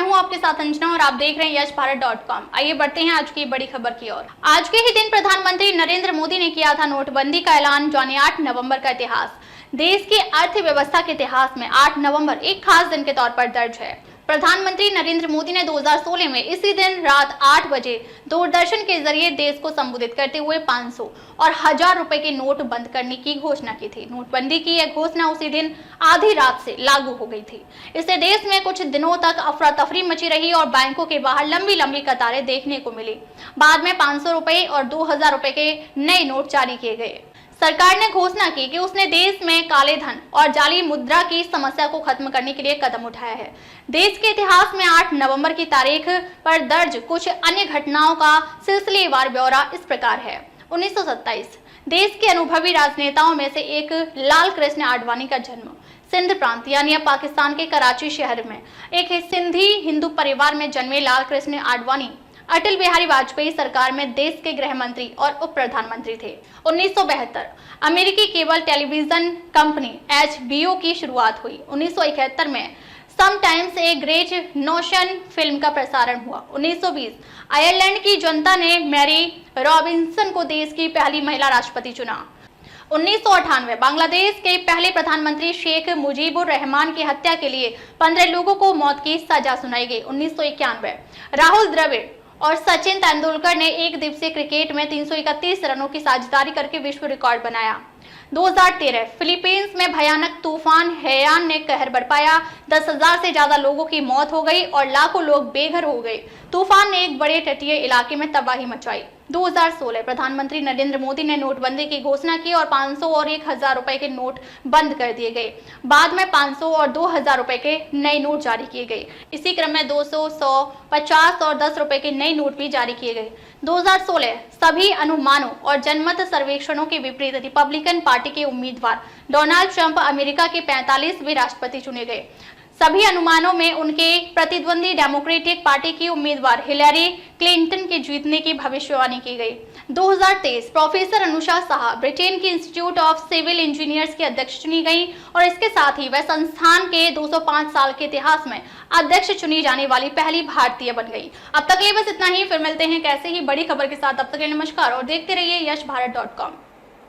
मैं हूं आपके साथ अंजना और आप देख रहे हैं यशभारत.com। आइए बढ़ते हैं आज की बड़ी खबर की ओर। आज के ही दिन प्रधानमंत्री नरेंद्र मोदी ने किया था नोटबंदी का ऐलान। जानिए 8 नवंबर का इतिहास। देश की अर्थव्यवस्था के इतिहास में 8 नवंबर एक खास दिन के तौर पर दर्ज है। प्रधानमंत्री नरेंद्र मोदी ने 2016 में इसी दिन रात 8 बजे दूरदर्शन के जरिए देश को संबोधित करते हुए 500 और 1000 रुपए के नोट बंद करने की घोषणा की थी। नोटबंदी की यह घोषणा उसी दिन आधी रात से लागू हो गई थी। इससे देश में कुछ दिनों तक अफरा तफरी मची रही और बैंकों के बाहर लंबी लंबी कतारें देखने को मिली। बाद में 500 रुपए और 2000 रुपए के नए नोट जारी किए गए। सरकार ने घोषणा की कि उसने देश में काले धन और जाली मुद्रा की समस्या को खत्म करने के लिए कदम उठाया है। देश के इतिहास में 8 नवंबर की तारीख पर दर्ज कुछ अन्य घटनाओं का सिलसिलेवार ब्यौरा इस प्रकार है। 1927 देश के अनुभवी राजनेताओं में से एक लाल कृष्ण आडवाणी का जन्म। सिंध प्रांत यानी पाकिस्तान के कराची शहर में एक सिंधी हिंदू परिवार में जन्मे लाल कृष्ण आडवाणी अटल बिहारी वाजपेयी सरकार में देश के गृह मंत्री और उप प्रधानमंत्री थे। 1972 अमेरिकी केबल टेलीविजन कंपनी HBO की शुरुआत हुई। 1971 में sometimes a great notion film का प्रसारण हुआ। 1920 आयरलैंड की जनता ने मैरी रॉबिन्सन को देश की पहली महिला राष्ट्रपति चुना। 1998 बांग्लादेश के पहले प्रधानमंत्री शेख मुजीबुर रहमान की हत्या के लिए 15 लोगों को मौत की सजा सुनाई गई। 1991 राहुल द्रविड़ और सचिन तेंदुलकर ने एक दिवसीय क्रिकेट में 331 रनों की साझेदारी करके विश्व रिकॉर्ड बनाया। 2013 फिलीपींस में भयानक तूफान हेयान ने कहर बरपाया। 10,000 से ज्यादा लोगों की मौत हो गई और लाखों लोग बेघर हो गए। तूफान ने एक बड़े तटीय इलाके में तबाही मचाई। 2016 प्रधानमंत्री नरेंद्र मोदी ने नोटबंदी की घोषणा की और 500 और 1000 रुपए के नोट बंद कर दिए गए। बाद में 500 और 2000 रुपए के नए नोट जारी किए गए। इसी क्रम में 200, 100, 50 और 10 रुपए के नए नोट भी जारी किए गए। 2016 सभी अनुमानों और जनमत सर्वेक्षणों के विपरीत रिपब्लिकन पार्टी के उम्मीदवार डोनाल्ड ट्रंप अमेरिका के 45वें राष्ट्रपति चुने गए। सभी अनुमानों में उनके प्रतिद्वंदी डेमोक्रेटिक पार्टी की उम्मीदवार हिलरी क्लिंटन के जीतने की भविष्यवाणी की गई। 2023 प्रोफेसर अनुषा शाह ब्रिटेन की इंस्टीट्यूट ऑफ सिविल इंजीनियर्स की अध्यक्ष चुनी गई और इसके साथ ही वह संस्थान के 205 साल के इतिहास में अध्यक्ष चुनी जाने वाली पहली भारतीय बन गई। अब तक के लिए बस इतना ही। फिर मिलते हैं कैसे ही बड़ी खबर के साथ। तब तक के लिए नमस्कार और देखते रहिए यशभारत.com।